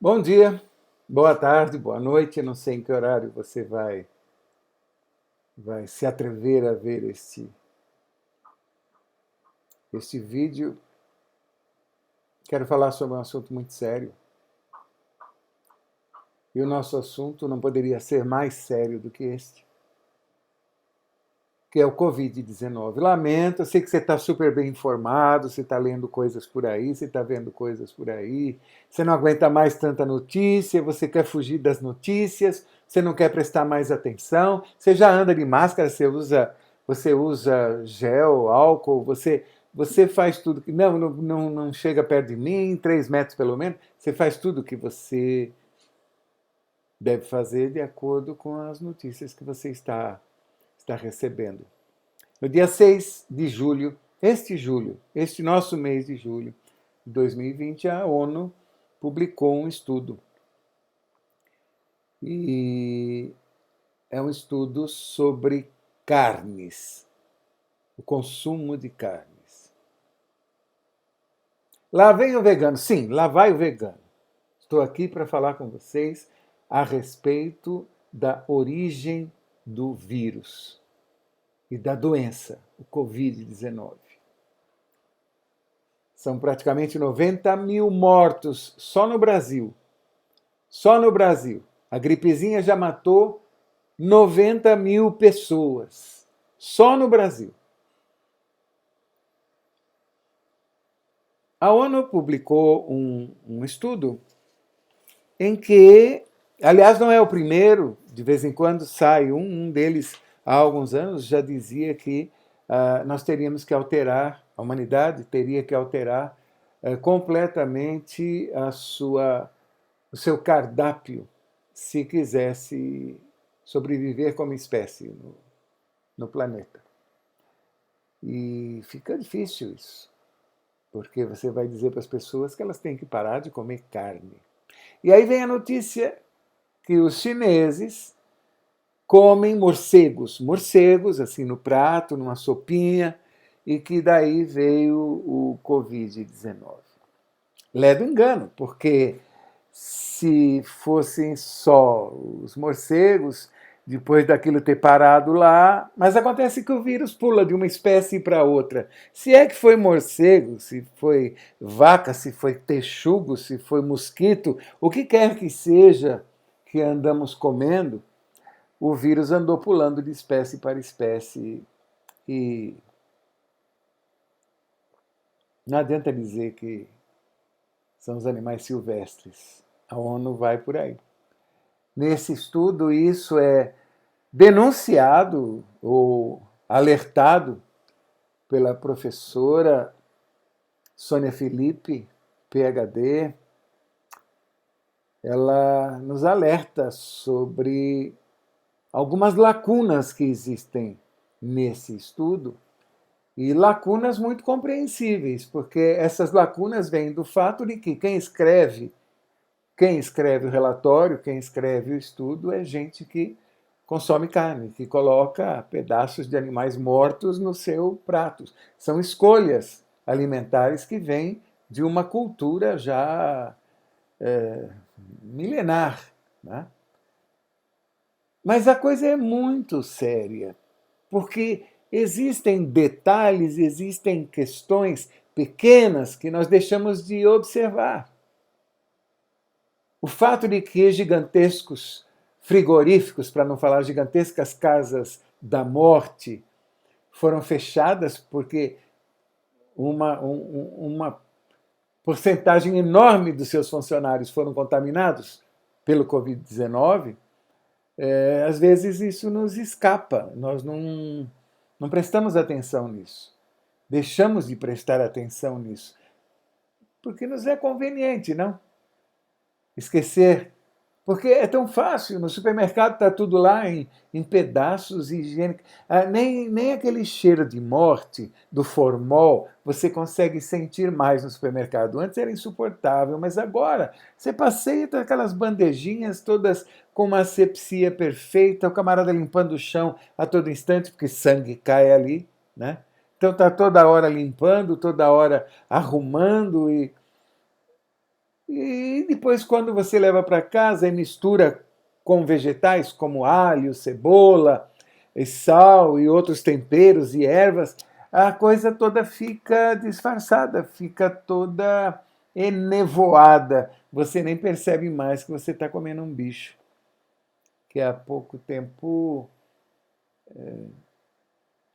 Bom dia, boa tarde, boa noite. Eu não sei em que horário você vai se atrever a ver este vídeo. Quero falar sobre um assunto muito sério. E o nosso assunto não poderia ser mais sério do que este, que é o Covid-19. Lamento, eu sei que você está super bem informado, você está lendo coisas por aí, você está vendo coisas por aí, você não aguenta mais tanta notícia, você quer fugir das notícias, você não quer prestar mais atenção, você já anda de máscara, você usa gel, álcool, você faz tudo que. Não chega perto de mim, 3 metros pelo menos, você faz tudo que você deve fazer de acordo com as notícias que você está recebendo. No dia 6 de julho, este nosso mês de julho de 2020, a ONU publicou um estudo. E é um estudo sobre carnes, o consumo de carnes. Lá vem o vegano. Sim, lá vai o vegano. Estou aqui para falar com vocês a respeito da origem do vírus e da doença, o Covid-19. São praticamente 90 mil mortos só no Brasil. Só no Brasil. A gripezinha já matou 90 mil pessoas. Só no Brasil. A ONU publicou um estudo em que, aliás, não é o primeiro, de vez em quando sai um deles, há alguns anos, já dizia que nós teríamos que alterar, a humanidade teria que alterar completamente o seu cardápio se quisesse sobreviver como espécie no planeta. E fica difícil isso, porque você vai dizer para as pessoas que elas têm que parar de comer carne. E aí vem a notícia que os chineses comem morcegos assim no prato, numa sopinha, e que daí veio o Covid-19. Ledo engano, porque se fossem só os morcegos, depois daquilo ter parado lá, mas acontece que o vírus pula de uma espécie para outra. Se é que foi morcego, se foi vaca, se foi texugo, se foi mosquito, o que quer que seja que andamos comendo, o vírus andou pulando de espécie para espécie e não adianta dizer que são os animais silvestres. A ONU vai por aí. Nesse estudo, isso é denunciado ou alertado pela professora Sônia Felipe, PhD. Ela nos alerta sobre algumas lacunas que existem nesse estudo, e lacunas muito compreensíveis, porque essas lacunas vêm do fato de que quem escreve o relatório, quem escreve o estudo é gente que consome carne, que coloca pedaços de animais mortos no seu prato. São escolhas alimentares que vêm de uma cultura já milenar. Né? Mas a coisa é muito séria, porque existem detalhes, existem questões pequenas que nós deixamos de observar. O fato de que gigantescos frigoríficos, para não falar gigantescas casas da morte, foram fechadas porque uma porcentagem enorme dos seus funcionários foram contaminados pelo Covid-19, às vezes isso nos escapa, nós não prestamos atenção nisso. Deixamos de prestar atenção nisso, porque nos é conveniente, não? Esquecer. Porque é tão fácil, no supermercado está tudo lá em pedaços higiênicos. Nem aquele cheiro de morte do formol você consegue sentir mais no supermercado. Antes era insuportável, mas agora você passeia com aquelas bandejinhas todas com uma asepsia perfeita, o camarada limpando o chão a todo instante, porque sangue cai ali. Né? Então está toda hora limpando, toda hora arrumando E depois, quando você leva para casa e mistura com vegetais como alho, cebola, e sal e outros temperos e ervas, a coisa toda fica disfarçada, fica toda enevoada. Você nem percebe mais que você está comendo um bicho que há pouco tempo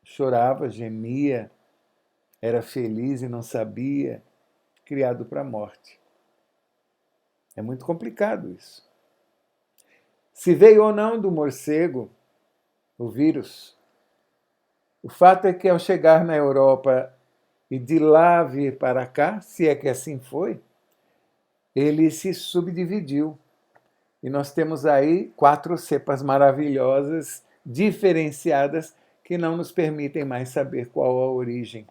chorava, gemia, era feliz e não sabia, criado para a morte. É muito complicado isso. Se veio ou não do morcego, o vírus, o fato é que ao chegar na Europa e de lá vir para cá, se é que assim foi, ele se subdividiu. E nós temos aí 4 cepas maravilhosas, diferenciadas, que não nos permitem mais saber qual a origem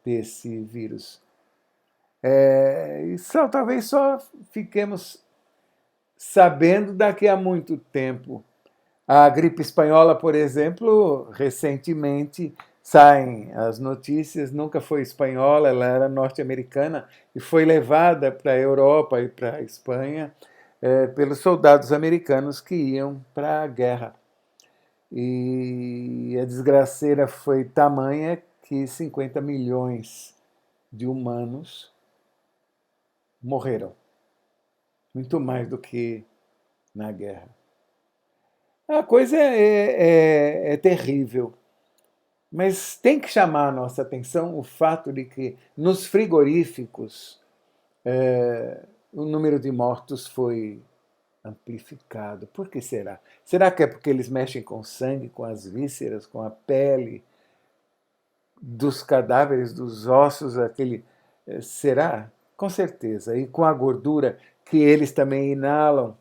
desse vírus. E talvez só fiquemos sabendo daqui a muito tempo. A gripe espanhola, por exemplo, recentemente saem as notícias, nunca foi espanhola, ela era norte-americana e foi levada para a Europa e para a Espanha pelos soldados americanos que iam para a guerra. E a desgraceira foi tamanha que 50 milhões de humanos morreram, muito mais do que na guerra. A coisa é terrível, mas tem que chamar a nossa atenção o fato de que nos frigoríficos o número de mortos foi amplificado. Por que será? Será que é porque eles mexem com o sangue, com as vísceras, com a pele dos cadáveres, dos ossos, aquele. Será? Com certeza. E com a gordura que eles também inalam.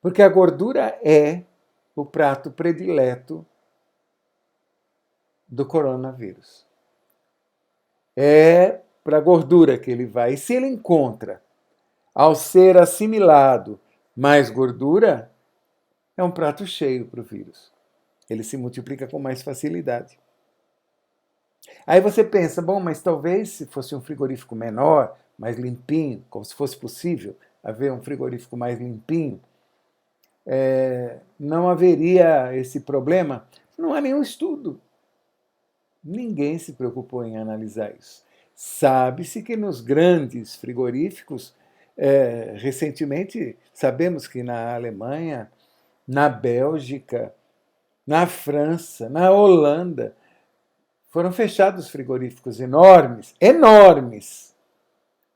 Porque a gordura é o prato predileto do coronavírus. É para a gordura que ele vai. E se ele encontra, ao ser assimilado, mais gordura, é um prato cheio para o vírus. Ele se multiplica com mais facilidade. Aí você pensa, bom, mas talvez se fosse um frigorífico menor, mais limpinho, como se fosse possível haver um frigorífico mais limpinho, não haveria esse problema. Não há nenhum estudo. Ninguém se preocupou em analisar isso. Sabe-se que nos grandes frigoríficos, recentemente, sabemos que na Alemanha, na Bélgica, na França, na Holanda, foram fechados frigoríficos enormes, enormes,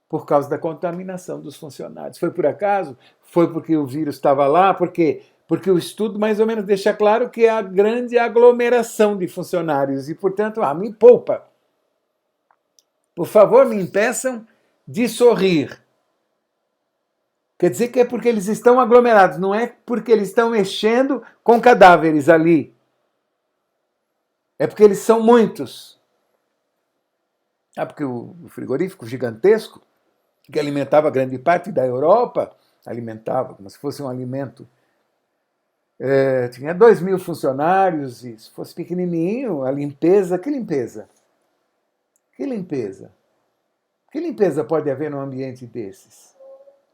por causa da contaminação dos funcionários. Foi por acaso? Foi porque o vírus estava lá? Porque o estudo mais ou menos deixa claro que é a grande aglomeração de funcionários e, portanto, me poupa. Por favor, me impeçam de sorrir. Quer dizer que é porque eles estão aglomerados, não é porque eles estão mexendo com cadáveres ali. É porque eles são muitos. Porque o frigorífico gigantesco, que alimentava grande parte da Europa, alimentava como se fosse um alimento, tinha 2.000 funcionários, e se fosse pequenininho, a limpeza, que limpeza? Que limpeza? Que limpeza pode haver num ambiente desses?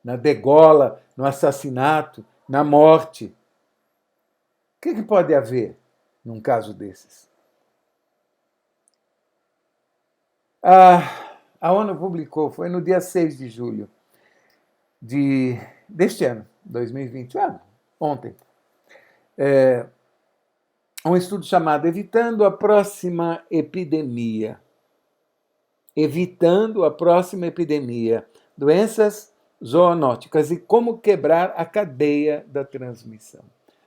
Na degola, no assassinato, na morte. O que pode haver num caso desses? A ONU publicou, foi no dia 6 de julho deste ano, 2020, ontem, um estudo chamado Evitando a Próxima Epidemia. Evitando a Próxima Epidemia. Doenças zoonóticas e como quebrar a cadeia da transmissão.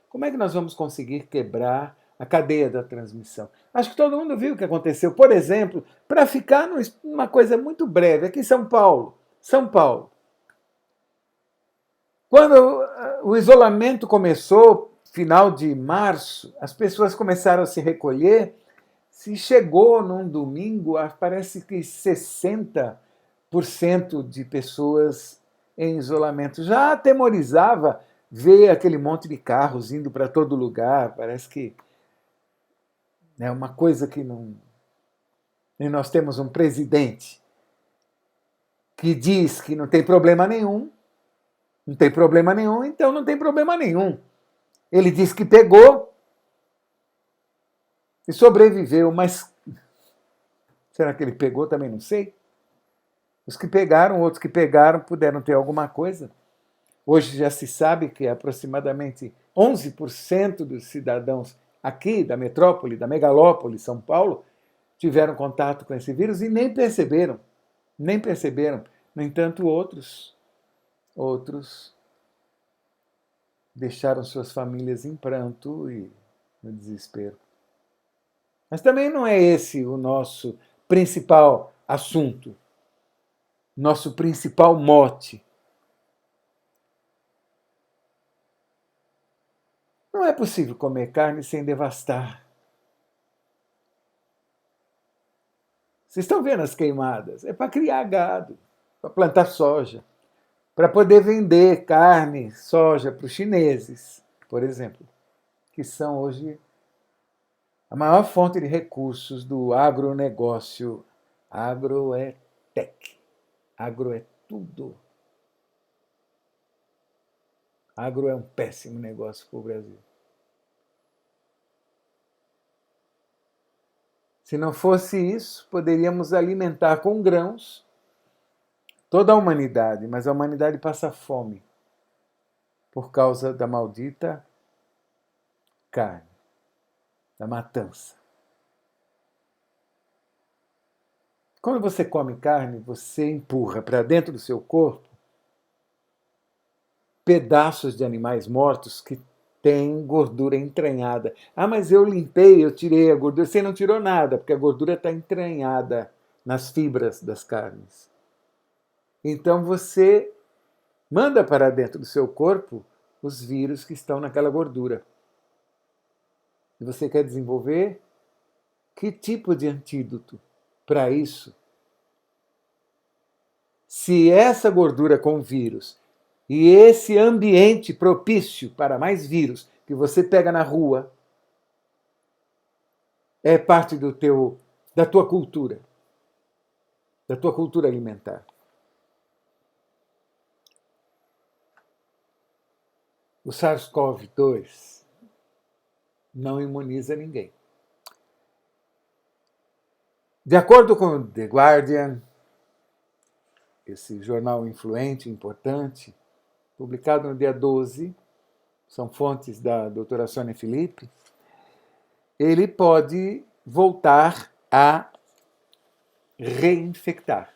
Como é que nós vamos conseguir quebrar a cadeia da transmissão? Acho que todo mundo viu o que aconteceu. Por exemplo, para ficar numa coisa muito breve, aqui em São Paulo. Quando o isolamento começou, final de março, as pessoas começaram a se recolher. Se chegou num domingo, parece que 60% de pessoas em isolamento. Já atemorizava ver aquele monte de carros indo para todo lugar. Parece que é uma coisa que não. E nós temos um presidente que diz que não tem problema nenhum, não tem problema nenhum, então não tem problema nenhum. Ele diz que pegou e sobreviveu, mas será que ele pegou? Também não sei. Os que pegaram, outros que pegaram, puderam ter alguma coisa. Hoje já se sabe que aproximadamente 11% dos cidadãos aqui da metrópole, da megalópole, São Paulo, tiveram contato com esse vírus e nem perceberam. Nem perceberam. No entanto, outros deixaram suas famílias em pranto e no desespero. Mas também não é esse o nosso principal assunto, nosso principal mote. Não é possível comer carne sem devastar. Vocês estão vendo as queimadas? É para criar gado, para plantar soja, para poder vender carne, soja para os chineses, por exemplo, que são hoje a maior fonte de recursos do agronegócio. Agro é tech. Agro é tudo. Agro é um péssimo negócio para o Brasil. Se não fosse isso, poderíamos alimentar com grãos toda a humanidade, mas a humanidade passa fome por causa da maldita carne, da matança. Quando você come carne, você empurra para dentro do seu corpo pedaços de animais mortos que têm gordura entranhada. Ah, mas eu limpei, eu tirei a gordura. Você não tirou nada, porque a gordura está entranhada nas fibras das carnes. Então você manda para dentro do seu corpo os vírus que estão naquela gordura. E você quer desenvolver que tipo de antídoto para isso? Se essa gordura com vírus e esse ambiente propício para mais vírus que você pega na rua é parte da tua cultura alimentar. O SARS-CoV-2 não imuniza ninguém. De acordo com o The Guardian, esse jornal influente, importante, publicado no dia 12, são fontes da doutora Sônia Felipe, ele pode voltar a reinfectar.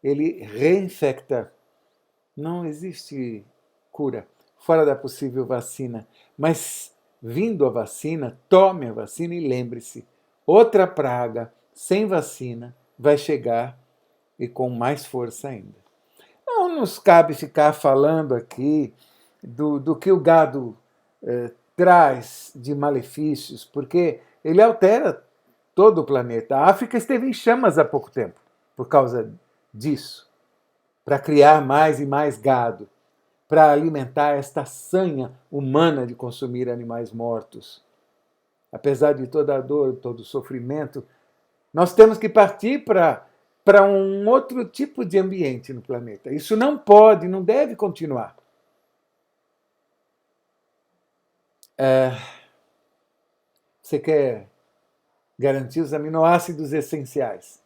Ele reinfecta. Não existe cura fora da possível vacina. Mas, vindo a vacina, tome a vacina e lembre-se, outra praga sem vacina vai chegar e com mais força ainda. Não nos cabe ficar falando aqui do que o gado traz de malefícios, porque ele altera todo o planeta. A África esteve em chamas há pouco tempo por causa disso, para criar mais e mais gado, para alimentar esta sanha humana de consumir animais mortos. Apesar de toda a dor, todo o sofrimento, nós temos que partir para um outro tipo de ambiente no planeta. Isso não pode, não deve continuar. Você quer garantir os aminoácidos essenciais.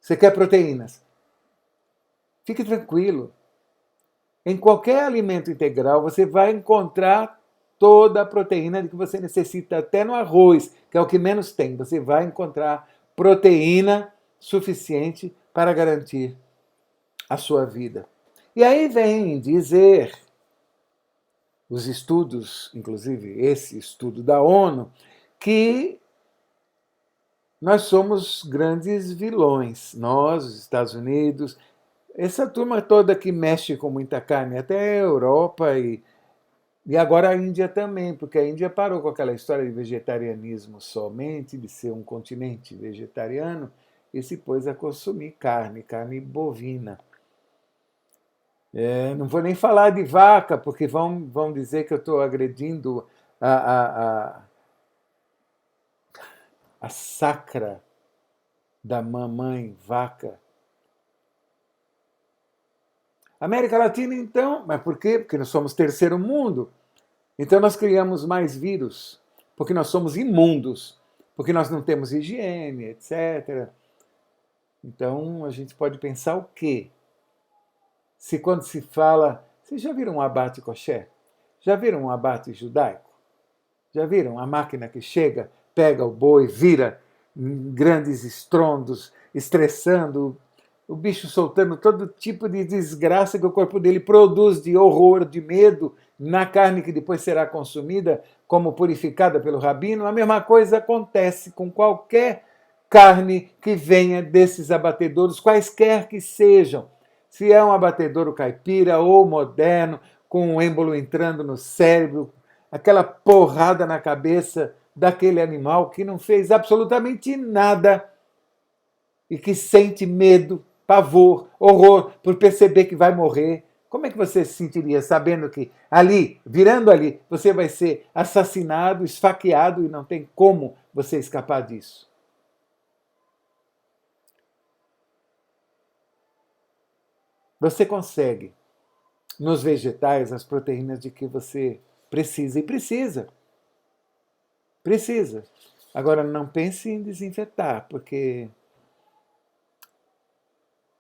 Você quer proteínas. Fique tranquilo. Em qualquer alimento integral, você vai encontrar toda a proteína que você necessita, até no arroz, que é o que menos tem. Você vai encontrar proteína suficiente para garantir a sua vida. E aí vem dizer os estudos, inclusive esse estudo da ONU, que nós somos grandes vilões, nós, os Estados Unidos, essa turma toda que mexe com muita carne, até a Europa e agora a Índia também, porque a Índia parou com aquela história de vegetarianismo somente, de ser um continente vegetariano, e se pôs a consumir carne bovina. Não vou nem falar de vaca, porque vão dizer que eu estou agredindo a sacra da mamãe vaca. América Latina, então, mas por quê? Porque nós somos terceiro mundo. Então nós criamos mais vírus, porque nós somos imundos, porque nós não temos higiene, etc. Então a gente pode pensar o quê? Se quando se fala... Vocês já viram um abate kosher? Já viram um abate judaico? Já viram a máquina que chega, pega o boi, vira grandes estrondos, estressando, o bicho soltando todo tipo de desgraça que o corpo dele produz de horror, de medo, na carne que depois será consumida como purificada pelo rabino? A mesma coisa acontece com qualquer carne que venha desses abatedouros, quaisquer que sejam. Se é um abatedouro caipira ou moderno, com um êmbolo entrando no cérebro, aquela porrada na cabeça daquele animal que não fez absolutamente nada e que sente medo, pavor, horror por perceber que vai morrer. Como é que você se sentiria sabendo que ali, virando ali, você vai ser assassinado, esfaqueado e não tem como você escapar disso? Você consegue, nos vegetais, as proteínas de que você precisa. E precisa. Precisa. Agora, não pense em desinfetar, porque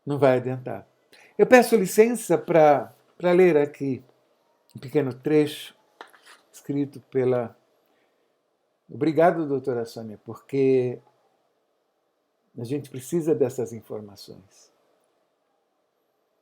não vai adiantar. Eu peço licença para ler aqui um pequeno trecho escrito pela... Obrigado, doutora Sônia, porque a gente precisa dessas informações.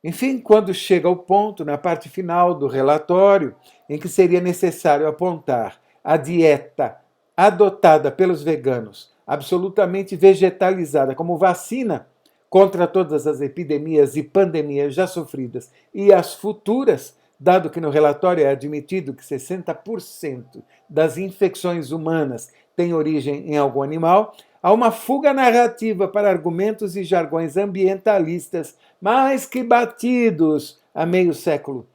Enfim, quando chega ao ponto, na parte final do relatório, em que seria necessário apontar a dieta adotada pelos veganos, absolutamente vegetalizada, como vacina contra todas as epidemias e pandemias já sofridas e as futuras, dado que no relatório é admitido que 60% das infecções humanas têm origem em algum animal, há uma fuga narrativa para argumentos e jargões ambientalistas mais que batidos há meio século,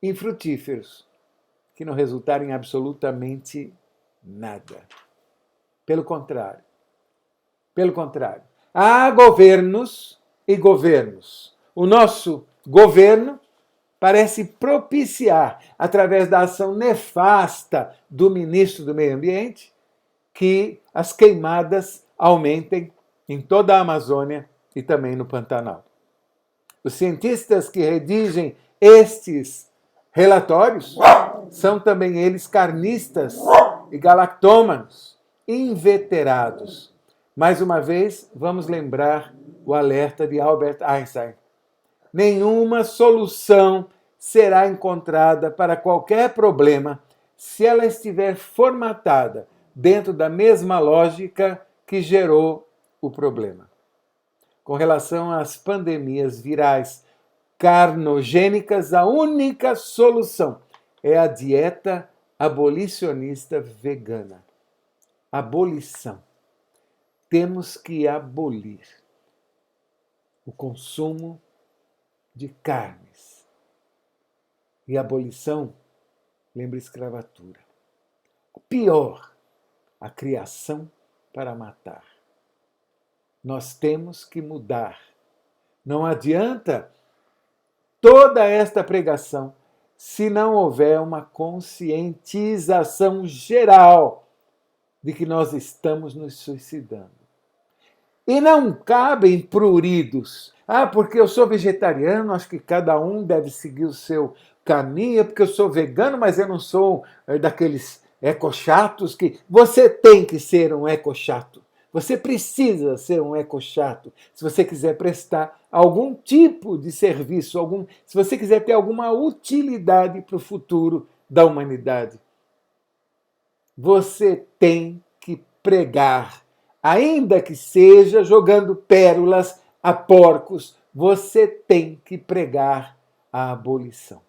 infrutíferos, que não resultaram em absolutamente nada. Pelo contrário. Pelo contrário. Há governos e governos. O nosso governo parece propiciar, através da ação nefasta do ministro do Meio Ambiente, que as queimadas aumentem em toda a Amazônia e também no Pantanal. Os cientistas que redigem estes relatórios são também eles carnistas e galactômanos, inveterados. Mais uma vez, vamos lembrar o alerta de Albert Einstein. Nenhuma solução será encontrada para qualquer problema se ela estiver formatada dentro da mesma lógica que gerou o problema. Com relação às pandemias virais carnogênicas, a única solução é a dieta abolicionista vegana. Abolição. Temos que abolir o consumo de carnes. E abolição lembra escravatura. Pior, a criação para matar. Nós temos que mudar. Não adianta toda esta pregação se não houver uma conscientização geral de que nós estamos nos suicidando. E não cabem pruridos. Porque eu sou vegetariano, acho que cada um deve seguir o seu caminho, porque eu sou vegano, mas eu não sou daqueles ecochatos que... Você tem que ser um ecochato. Você precisa ser um ecochato se você quiser prestar algum tipo de serviço, se você quiser ter alguma utilidade para o futuro da humanidade. Você tem que pregar, ainda que seja jogando pérolas a porcos, você tem que pregar a abolição.